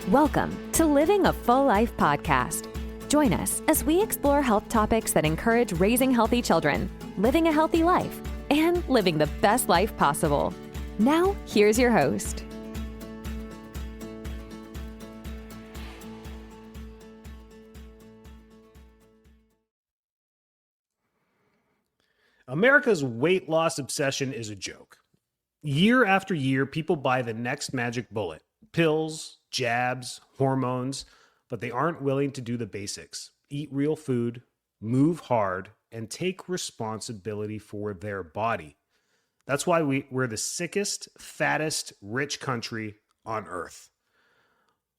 Welcome to Living a Full Life podcast. Join us as we explore health topics that encourage raising healthy children, living a healthy life, and living the best life possible. Now, here's your host. America's weight loss obsession is a joke. Year after year, people buy the next magic bullet, pills, jabs, hormones, but they aren't willing to do the basics. Eat real food, move hard, and take responsibility for their body. That's why we're the sickest, fattest, rich country on earth.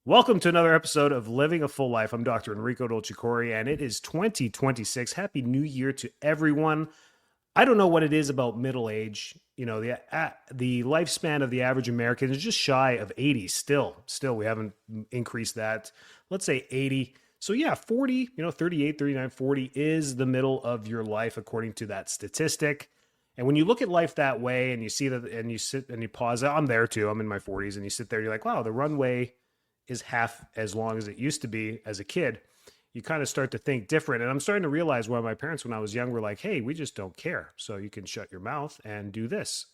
Welcome to another episode of Living a Full Life. I'm Dr. Enrico Dolcecore, and it is 2026. Happy New Year to everyone. I don't know what it is about middle age. You know, the lifespan of the average American is just shy of 80 still. We haven't increased that. Let's say 80. So yeah, 40, 38, 39, 40 is the middle of your life according to that statistic. And when you look at life that way and you see that and you sit and you pause, I'm there too. I'm in my 40s and you sit there, you're like, wow, the runway is half as long as it used to be as a kid. You kind of start to think different. And I'm starting to realize why my parents, when I was young, were like, hey, we just don't care. So you can shut your mouth and do this.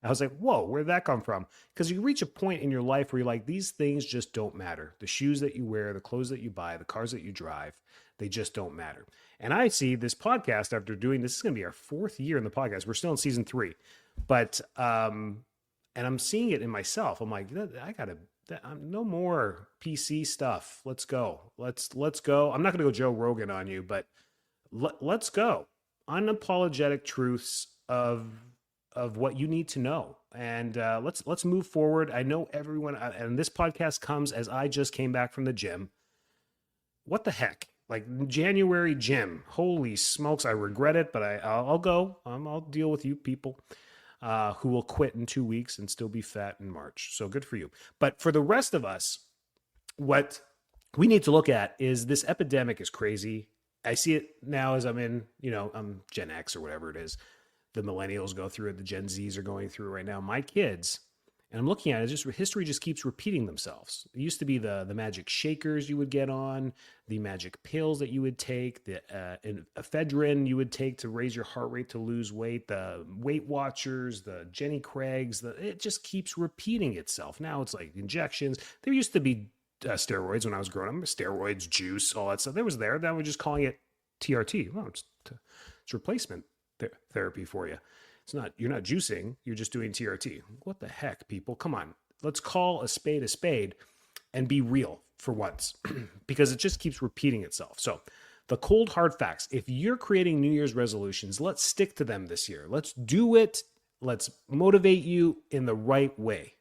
I was like, whoa, where'd that come from? Because you reach a point in your life where you're like, these things just don't matter. The shoes that you wear, the clothes that you buy, the cars that you drive, they just don't matter. And I see this podcast after doing this is going to be our 4th year in the podcast. We're still in season 3. But, and I'm seeing it in myself. I'm like, no more PC stuff. Let's go. Let's go. I'm not going to go Joe Rogan on you, but let's go. Unapologetic truths of what you need to know. And let's move forward. I know everyone, and this podcast comes as I just came back from the gym. What the heck? Like January gym. Holy smokes, I regret it, but I'll go. I'll deal with you people. Who will quit in 2 weeks and still be fat in March. So good for you. But for the rest of us, what we need to look at is this epidemic is crazy. I see it now as I'm Gen X or whatever it is. The millennials go through it. The Gen Zs are going through it right now. My kids, and I'm looking at it, just history just keeps repeating themselves. It used to be the magic shakers you would get on, the magic pills that you would take, the ephedrine you would take to raise your heart rate to lose weight, the Weight Watchers, the Jenny Craigs. It just keeps repeating itself. Now it's like injections. There used to be steroids when I was growing up. Steroids, juice, all that stuff. There was there. Now we're just calling it TRT. Well, it's replacement therapy for you. You're not juicing, you're just doing TRT. What the heck, people? Come on. Let's call a spade and be real for once because it just keeps repeating itself. So the cold hard facts, if you're creating New Year's resolutions, let's stick to them this year. Let's do it. Let's motivate you in the right way.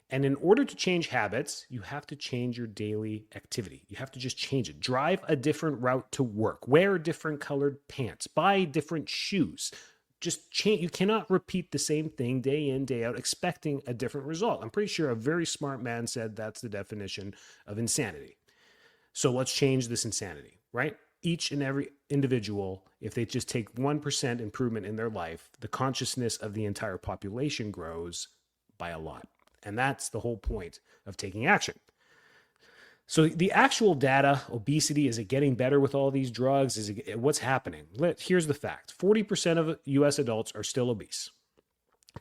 And in order to change habits, you have to change your daily activity. You have to just change it. Drive a different route to work. Wear different colored pants. Buy different shoes. Just change. You cannot repeat the same thing day in, day out, expecting a different result. I'm pretty sure a very smart man said that's the definition of insanity. So let's change this insanity, right? Each and every individual, if they just take 1% improvement in their life, the consciousness of the entire population grows by a lot. And that's the whole point of taking action. So the actual data, obesity, is it getting better with all these drugs? What's happening? Here's the fact. 40% of US adults are still obese.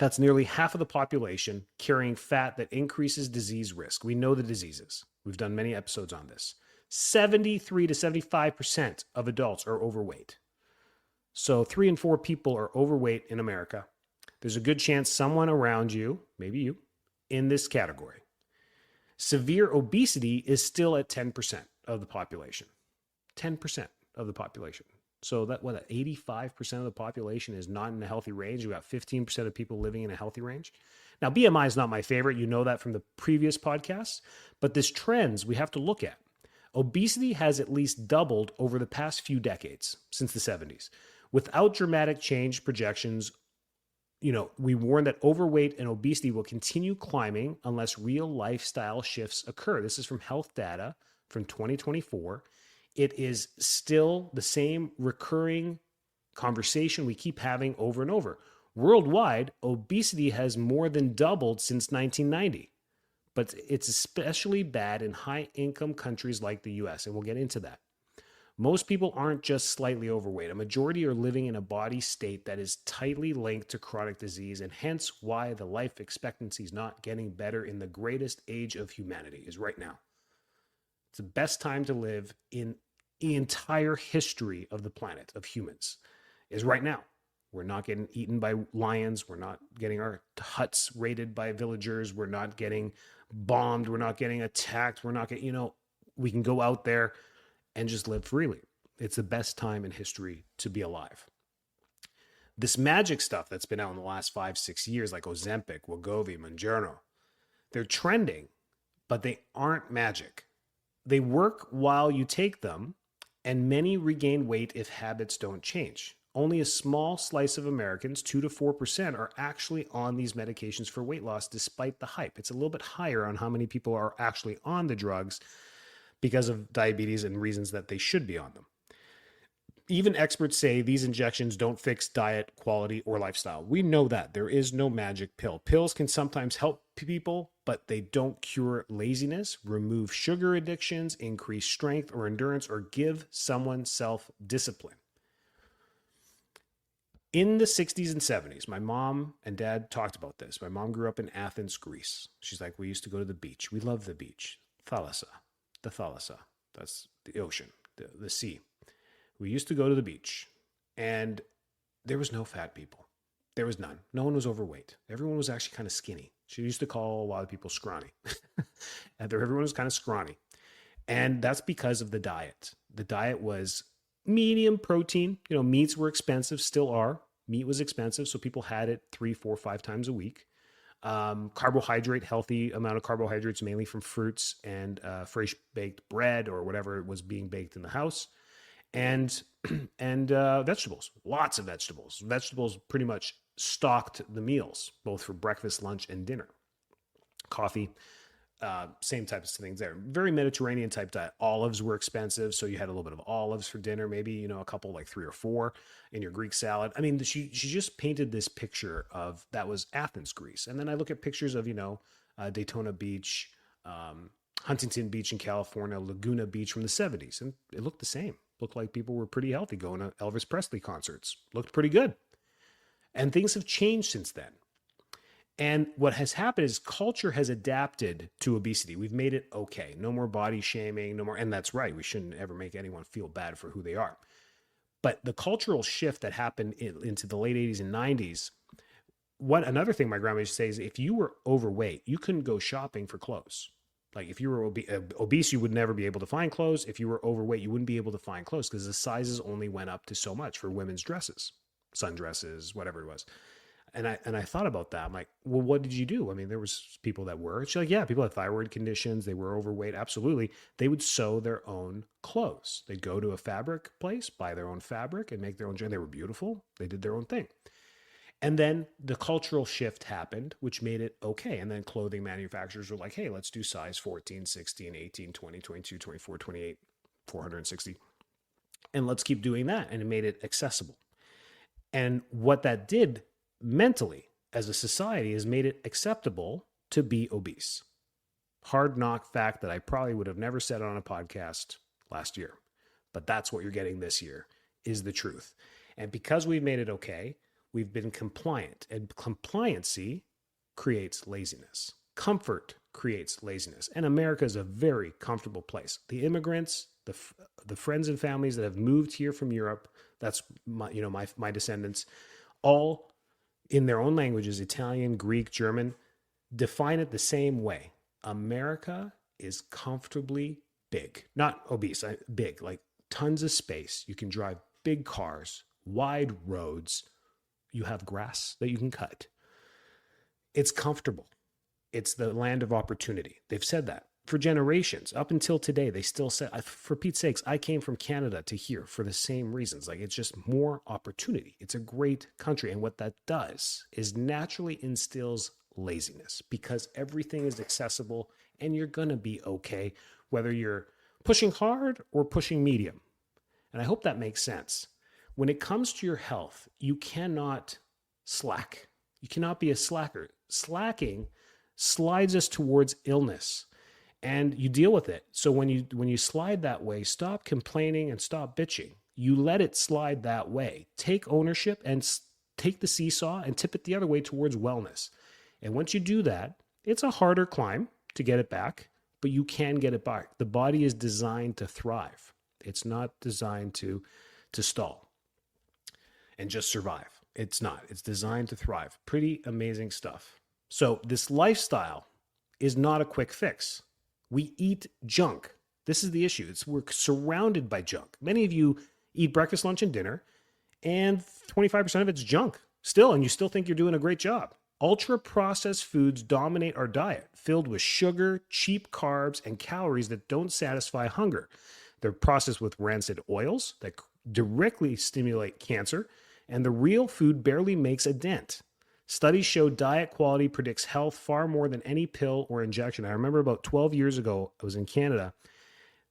That's nearly half of the population carrying fat that increases disease risk. We know the diseases. We've done many episodes on this. 73 to 75% of adults are overweight. So 3 in 4 people are overweight in America. There's a good chance someone around you, maybe you, in this category. Severe obesity is still at 10% of the population. 10% of the population. So 85% of the population is not in a healthy range. You got 15% of people living in a healthy range. Now, BMI is not my favorite. You know that from the previous podcasts. But this trends we have to look at. Obesity has at least doubled over the past few decades, since the 70s. Without dramatic change projections, we warn that overweight and obesity will continue climbing unless real lifestyle shifts occur. This is from health data from 2024. It is still the same recurring conversation we keep having over and over. Worldwide, obesity has more than doubled since 1990. but it's especially bad in high-income countries like the US, and we'll get into that. Most people aren't just slightly overweight. A majority are living in a body state that is tightly linked to chronic disease, and hence why the life expectancy is not getting better in the greatest age of humanity is right now. It's the best time to live in the entire history of the planet, of humans, is right now. We're not getting eaten by lions. We're not getting our huts raided by villagers. We're not getting bombed. We're not getting attacked. We're not getting, we can go out there and just live freely. It's the best time in history to be alive. This magic stuff that's been out in the last 5-6 years, like Ozempic, Wegovy, Mounjaro, they're trending, but they aren't magic. They work while you take them, and many regain weight if habits don't change. Only a small slice of Americans, 2 to 4%, are actually on these medications for weight loss despite the hype. It's a little bit higher on how many people are actually on the drugs because of diabetes and reasons that they should be on them. Even experts say these injections don't fix diet, quality, or lifestyle. We know that. There is no magic pill. Pills can sometimes help people, but they don't cure laziness, remove sugar addictions, increase strength or endurance, or give someone self-discipline. In the 60s and 70s, my mom and dad talked about this. My mom grew up in Athens, Greece. She's like, we used to go to the beach. We love the beach. Thalassa. That's the ocean, the sea. We used to go to the beach, and there was no fat people. There was none. No one was overweight. Everyone was actually kind of skinny. She used to call a lot of people scrawny. And everyone was kind of scrawny. And that's because of the diet. The diet was medium protein. Meats were expensive, still are. Meat was expensive, so people had it 3, 4, 5 times a week. Carbohydrate, healthy amount of carbohydrates, mainly from fruits and fresh baked bread or whatever was being baked in the house. And vegetables, lots of vegetables. Vegetables pretty much stocked the meals, both for breakfast, lunch, and dinner. Coffee, same types of things there. Very Mediterranean type diet. Olives were expensive, so you had a little bit of olives for dinner, maybe, a couple, like 3 or 4 in your Greek salad. I mean, she just painted this picture of, that was Athens, Greece. And then I look at pictures of, Daytona Beach, Huntington Beach in California, Laguna Beach from the 70s. And it looked the same. Looked like people were pretty healthy going to Elvis Presley concerts. Looked pretty good. And things have changed since then. And what has happened is culture has adapted to obesity. We've made it okay. No more body shaming, no more. And that's right. We shouldn't ever make anyone feel bad for who they are. But the cultural shift that happened into the late 80s and 90s, another thing my grandma used to say is if you were overweight, you couldn't go shopping for clothes. Like if you were obese, you would never be able to find clothes. If you were overweight, you wouldn't be able to find clothes because the sizes only went up to so much for women's dresses, sundresses, whatever it was. And I thought about that. I'm like, well, what did you do? I mean, there was people that were. She's like, yeah, people had thyroid conditions. They were overweight. Absolutely. They would sew their own clothes. They'd go to a fabric place, buy their own fabric, and make their own. They were beautiful. They did their own thing. And then the cultural shift happened, which made it okay. And then clothing manufacturers were like, hey, let's do size 14, 16, 18, 20, 22, 24, 28, 460. And let's keep doing that. And it made it accessible. And what that did mentally as a society has made it acceptable to be obese. Hard knock fact that I probably would have never said on a podcast last year. But that's what you're getting this year is the truth. And because we've made it okay, we've been compliant, and compliancy creates laziness. Comfort creates laziness. And America is a very comfortable place. The immigrants, the friends and families that have moved here from Europe, that's my descendants, all in their own languages, Italian, Greek, German, define it the same way. America is comfortably big, not obese, big, like tons of space. You can drive big cars, wide roads. You have grass that you can cut. It's comfortable. It's the land of opportunity. They've said that for generations. Up until today, they still say, for Pete's sakes, I came from Canada to here for the same reasons. Like it's just more opportunity. It's a great country. And what that does is naturally instills laziness because everything is accessible and you're going to be okay, whether you're pushing hard or pushing medium. And I hope that makes sense. When it comes to your health, you cannot slack. You cannot be a slacker. Slacking slides us towards illness, and you deal with it. So when you slide that way, stop complaining and stop bitching. You let it slide that way. Take ownership and take the seesaw and tip it the other way towards wellness. And once you do that, it's a harder climb to get it back, but you can get it back. The body is designed to thrive. It's not designed to stall and just survive. It's not. It's designed to thrive. Pretty amazing stuff. So this lifestyle is not a quick fix. We eat junk. This is the issue. We're surrounded by junk. Many of you eat breakfast, lunch, and dinner, and 25% of it's junk still, and you still think you're doing a great job. Ultra-processed foods dominate our diet, filled with sugar, cheap carbs, and calories that don't satisfy hunger. They're processed with rancid oils that directly stimulate cancer, and the real food barely makes a dent. Studies show diet quality predicts health far more than any pill or injection. I remember about 12 years ago, I was in Canada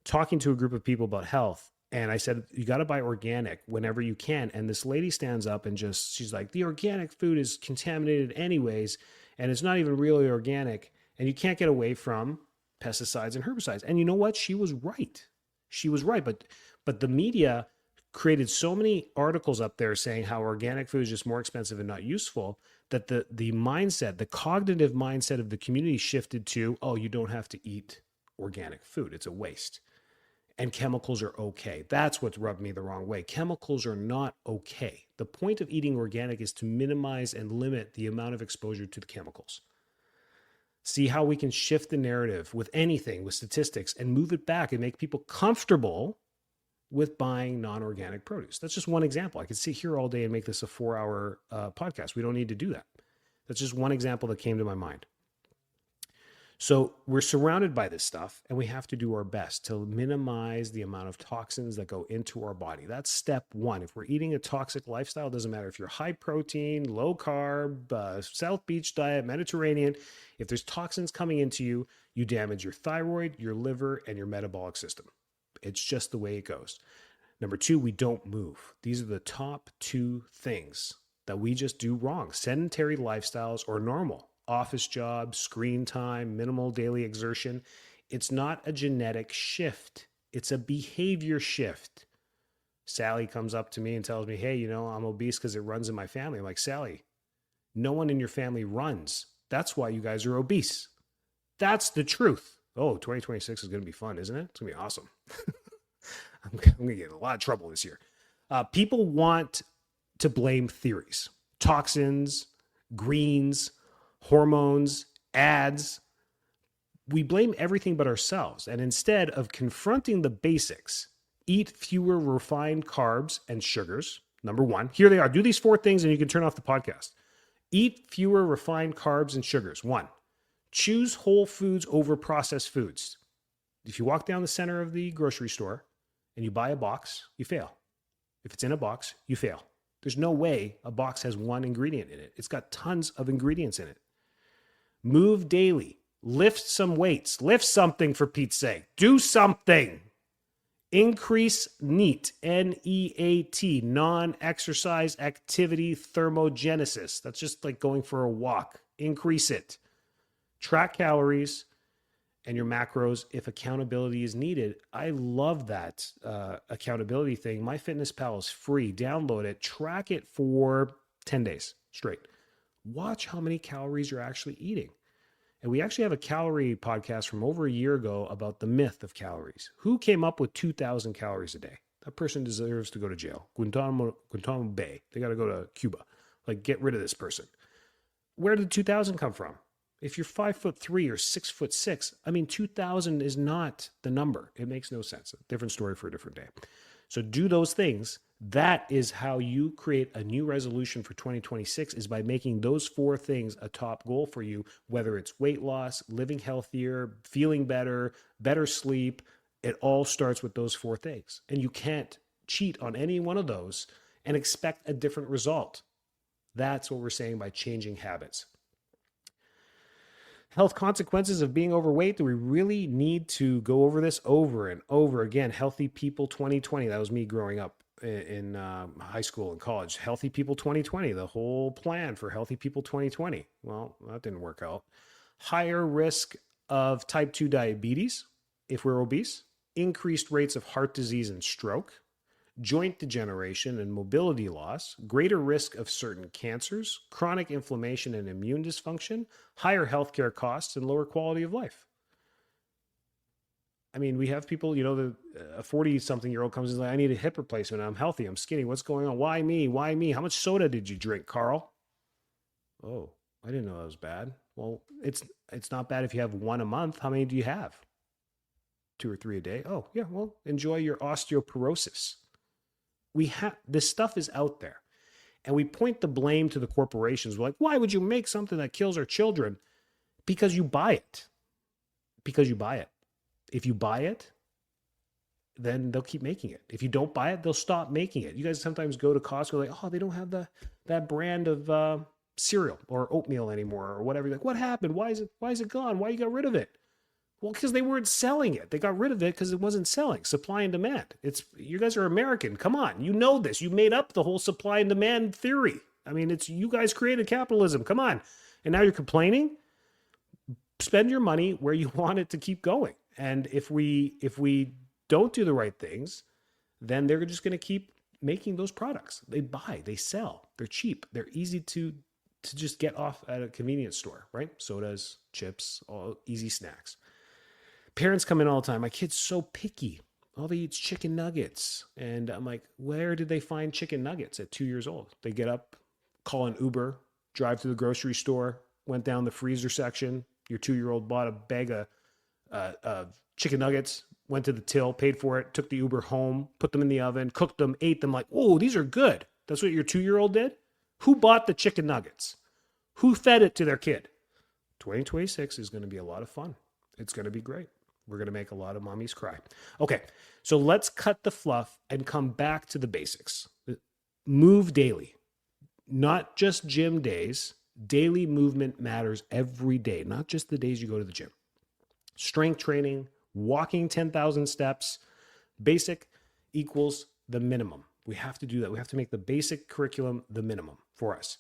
talking to a group of people about health, and I said, you got to buy organic whenever you can. And this lady stands up and she's like, the organic food is contaminated anyways, and it's not even really organic, and you can't get away from pesticides and herbicides. And you know what? She was right. She was right. But the media created so many articles up there saying how organic food is just more expensive and not useful that the mindset, the cognitive mindset of the community shifted to, oh, you don't have to eat organic food. It's a waste. And chemicals are okay. That's what rubbed me the wrong way. Chemicals are not okay. The point of eating organic is to minimize and limit the amount of exposure to the chemicals. See how we can shift the narrative with anything, with statistics, and move it back and make people comfortable with buying non-organic produce. That's just one example. I could sit here all day and make this a 4-hour podcast. We don't need to do that. That's just one example that came to my mind. So we're surrounded by this stuff, and we have to do our best to minimize the amount of toxins that go into our body. That's step one. If we're eating a toxic lifestyle, it doesn't matter if you're high protein, low carb, South Beach diet, Mediterranean. If there's toxins coming into you, you damage your thyroid, your liver, and your metabolic system. It's just the way it goes. Number two, we don't move. These are the top two things that we just do wrong. Sedentary lifestyles or normal. Office jobs, screen time, minimal daily exertion. It's not a genetic shift. It's a behavior shift. Sally comes up to me and tells me, hey, I'm obese because it runs in my family. I'm like, Sally, no one in your family runs. That's why you guys are obese. That's the truth. Oh, 2026 is going to be fun, isn't it? It's going to be awesome. I'm going to get in a lot of trouble this year. People want to blame theories, toxins, greens, hormones, ads. We blame everything but ourselves. And instead of confronting the basics, eat fewer refined carbs and sugars. Number one, here they are. Do these 4 things and you can turn off the podcast. Eat fewer refined carbs and sugars. 1, choose whole foods over processed foods. If you walk down the center of the grocery store and you buy a box, you fail. If it's in a box, you fail. There's no way a box has 1 ingredient in it. It's got tons of ingredients in it. Move daily. Lift some weights. Lift something, for Pete's sake. Do something. Increase NEAT, N-E-A-T, non-exercise activity thermogenesis. That's just like going for a walk. Increase it. Track calories and your macros if accountability is needed. I love that accountability thing. MyFitnessPal is free. Download it. Track it for 10 days straight. Watch how many calories you're actually eating. And we actually have a calorie podcast from over a year ago about the myth of calories. Who came up with 2,000 calories a day? That person deserves to go to jail. Guantanamo Bay. They got to go to Cuba. Like, get rid of this person. Where did 2,000 come from? If you're 5'3" or 6'6", 2,000 is not the number. It makes no sense. A different story for a different day. So do those things. That is how you create a new resolution for 2026, is by making those 4 things a top goal for you, whether it's weight loss, living healthier, feeling better, better sleep. It all starts with those 4 things. And you can't cheat on any one of those and expect a different result. That's what we're saying by changing habits. Health consequences of being overweight. Do we really need to go over this over and over again? Healthy People 2020. That was me growing up in high school and college. Healthy People 2020, the whole plan for Healthy People 2020. Well, that didn't work out. higher risk of type 2 diabetes if we're obese, increased rates of heart disease and stroke, joint degeneration and mobility loss, greater risk of certain cancers, chronic inflammation and immune dysfunction, higher healthcare costs, and lower quality of life. I mean, we have people, a 40-something-year-old comes and is like, I need a hip replacement. I'm healthy. I'm skinny. What's going on? Why me? Why me? How much soda did you drink, Carl? Oh, I didn't know that was bad. Well, it's not bad if you have one a month. How many do you have? 2 or 3 a day? Oh, yeah. Well, enjoy your osteoporosis. This stuff is out there. And we point the blame to the corporations. We're like, why would you make something that kills our children? Because you buy it. Because you buy it. If you buy it, then they'll keep making it. If you don't buy it, they'll stop making it. You guys sometimes go to Costco like, oh, they don't have that brand of cereal or oatmeal anymore or whatever. You're like, what happened? Why is it gone? Why you got rid of it? Well, because they weren't selling it. They got rid of it because it wasn't selling. Supply and demand. You guys are American. Come on. You know this. You made up the whole supply and demand theory. I mean, you guys created capitalism. Come on. And now you're complaining? Spend your money where you want it to keep going. And if we don't do the right things, then they're just going to keep making those products. They buy, they sell, they're cheap, they're easy to just get off at a convenience store, right? Sodas, chips, all easy snacks. Parents come in all the time. My kid's so picky. All they eat is chicken nuggets. And I'm like, where did they find chicken nuggets at 2 years old? They get up, call an Uber, drive to the grocery store, went down the freezer section. Your 2-year-old bought a bag of chicken nuggets, went to the till, paid for it, took the Uber home, put them in the oven, cooked them, ate them like, oh, these are good. That's what your 2-year-old did? Who bought the chicken nuggets? Who fed it to their kid? 2026 is going to be a lot of fun. It's going to be great. We're going to make a lot of mommies cry. Okay, so let's cut the fluff and come back to the basics. Move daily. Not just gym days. Daily movement matters every day, not just the days you go to the gym. Strength training, walking 10,000 steps, basic equals the minimum. We have to do that. We have to make the basic curriculum the minimum for us.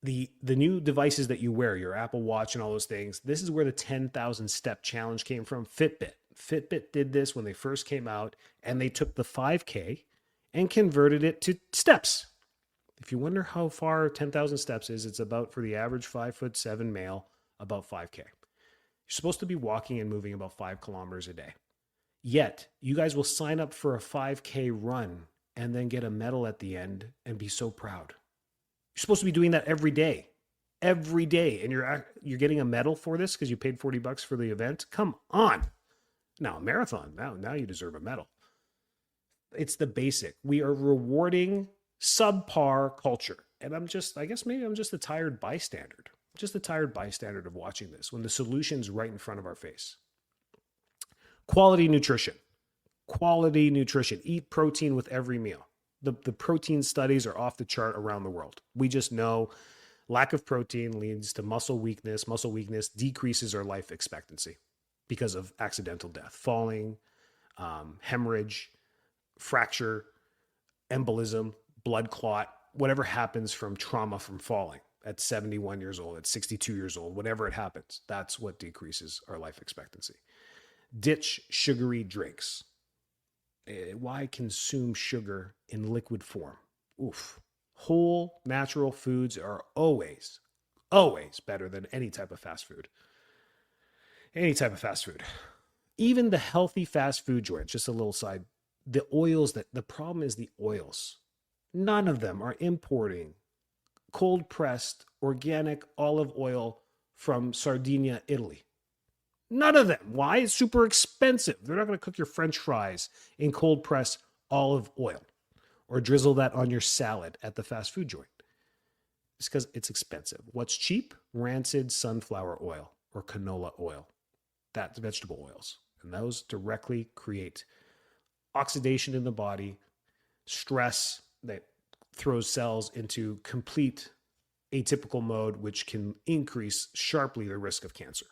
The new devices that you wear, your Apple Watch and all those things, this is where the 10,000 step challenge came from. Fitbit did this when they first came out, and they took the 5K and converted it to steps. If you wonder how far 10,000 steps is, it's about, for the average 5'7" male, about 5K. You're supposed to be walking and moving about 5 kilometers a day. Yet, you guys will sign up for a 5K run and then get a medal at the end and be so proud. You're supposed to be doing that every day, and you're getting a medal for this because you paid $40 for the event. Come on. Now, a marathon, now you deserve a medal. It's the basic. We are rewarding subpar culture. And I guess maybe I'm just a tired bystander. Just a tired bystander of watching this when the solution's right in front of our face. Quality nutrition. Eat protein with every meal. The protein studies are off the chart around the world. We just know lack of protein leads to muscle weakness. Muscle weakness decreases our life expectancy because of accidental death, falling, hemorrhage, fracture, embolism, blood clot, whatever happens from trauma from falling at 71 years old, at 62 years old, whatever it happens, that's what decreases our life expectancy. Ditch sugary drinks. Why consume sugar in liquid form? Oof. Whole natural foods are always better than any type of fast food. Even the healthy fast food joints, just a little side, the problem is the oils. None of them are importing cold pressed organic olive oil from Sardinia, Italy. None of them. Why? It's super expensive. They're not going to cook your French fries in cold pressed olive oil or drizzle that on your salad at the fast food joint. It's because it's expensive. What's cheap? Rancid sunflower oil or canola oil. That's vegetable oils. And those directly create oxidation in the body, stress that throws cells into complete atypical mode, which can increase sharply the risk of cancer.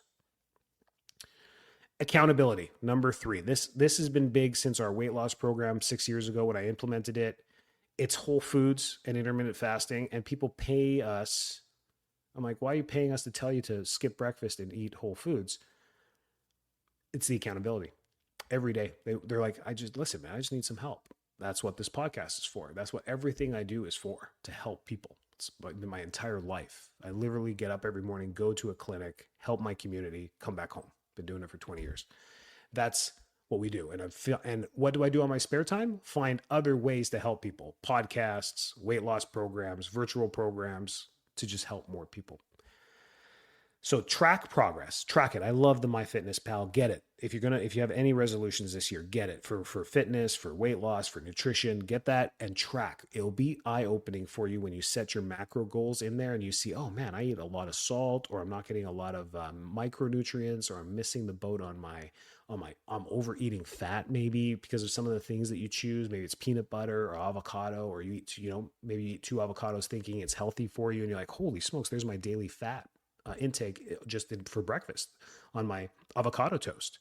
Accountability, number 3. This has been big since our weight loss program 6 years ago when I implemented it. It's whole foods and intermittent fasting, and people pay us. I'm like, why are you paying us to tell you to skip breakfast and eat whole foods? It's the accountability. Every day, they're like, listen, man, I just need some help. That's what this podcast is for. That's what everything I do is for, to help people. It's my entire life. I literally get up every morning, go to a clinic, help my community, come back home. Been doing it for 20 years. That's what we do. And what do I do on my spare time? Find other ways to help people. Podcasts, weight loss programs, virtual programs to just help more people. So track progress, track it. I love the MyFitnessPal. Get it. If you have any resolutions this year, get it for fitness, for weight loss, for nutrition, get that and track. It'll be eye-opening for you when you set your macro goals in there and you see, oh man, I eat a lot of salt, or I'm not getting a lot of micronutrients, or I'm missing the boat on I'm overeating fat maybe because of some of the things that you choose. Maybe it's peanut butter or avocado, or you eat, maybe you eat 2 avocados thinking it's healthy for you. And you're like, holy smokes, there's my daily fat intake just for breakfast on my avocado toast.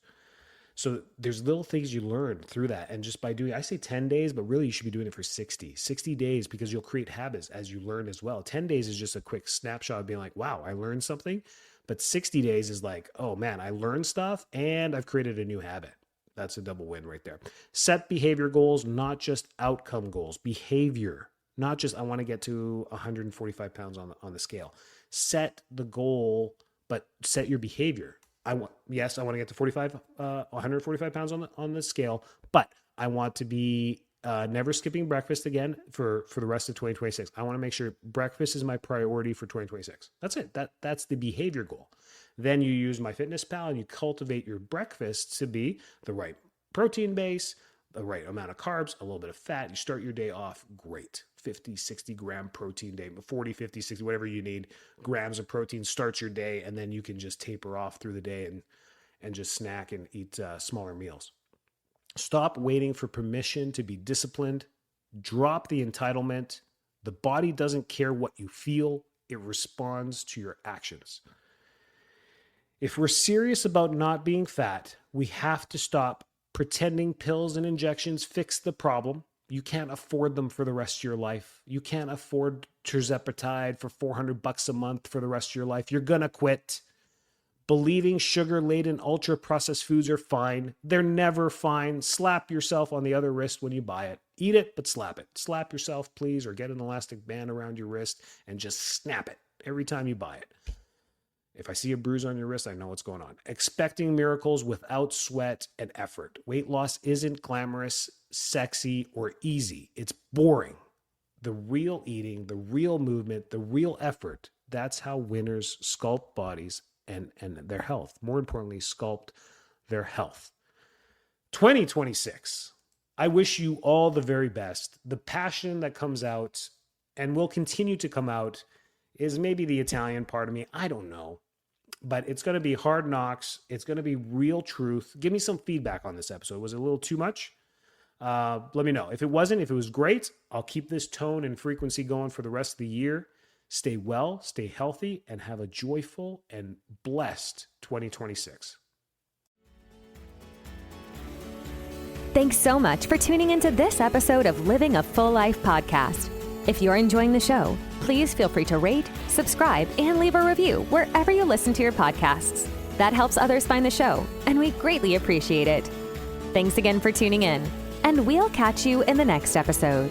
So there's little things you learn through that. And just by doing, I say 10 days, but really you should be doing it for 60 days, because you'll create habits as you learn as well. 10 days is just a quick snapshot of being like, wow, I learned something. But 60 days is like, oh man, I learned stuff and I've created a new habit. That's a double win right there. Set behavior goals, not just outcome goals. Behavior, not just I want to get to 145 pounds on the scale. Set the goal, but set your behavior. I want to get to 145 pounds on the scale, but I want to be never skipping breakfast again for the rest of 2026. I want to make sure breakfast is my priority for 2026. That's it. That's the behavior goal. Then you use MyFitnessPal and you cultivate your breakfast to be the right protein base, the right amount of carbs, a little bit of fat. You start your day off great. 50, 60 gram protein day, 40, 50, 60, whatever you need grams of protein starts your day. And then you can just taper off through the day and just snack and eat smaller meals. Stop waiting for permission to be disciplined. Drop the entitlement. The body doesn't care what you feel. It responds to your actions. If we're serious about not being fat, we have to stop pretending pills and injections fix the problem. You can't afford them for the rest of your life. You can't afford tirzepatide for $400 a month for the rest of your life. You're going to quit. Believing sugar-laden ultra-processed foods are fine. They're never fine. Slap yourself on the other wrist when you buy it. Eat it, but slap it. Slap yourself, please, or get an elastic band around your wrist and just snap it every time you buy it. If I see a bruise on your wrist, I know what's going on. Expecting miracles without sweat and effort. Weight loss isn't glamorous, sexy, or easy. It's boring. The real eating, the real movement, the real effort, that's how winners sculpt bodies and their health. More importantly, sculpt their health. 2026. I wish you all the very best. The passion that comes out and will continue to come out is maybe the Italian part of me. I don't know. But it's going to be hard knocks. It's going to be real truth. Give me some feedback on this episode. Was it a little too much? Let me know. If it wasn't, if it was great, I'll keep this tone and frequency going for the rest of the year. Stay well, stay healthy, and have a joyful and blessed 2026. Thanks so much for tuning into this episode of Living a Full Life podcast. If you're enjoying the show, please feel free to rate, subscribe, and leave a review wherever you listen to your podcasts. That helps others find the show, and we greatly appreciate it. Thanks again for tuning in, and we'll catch you in the next episode.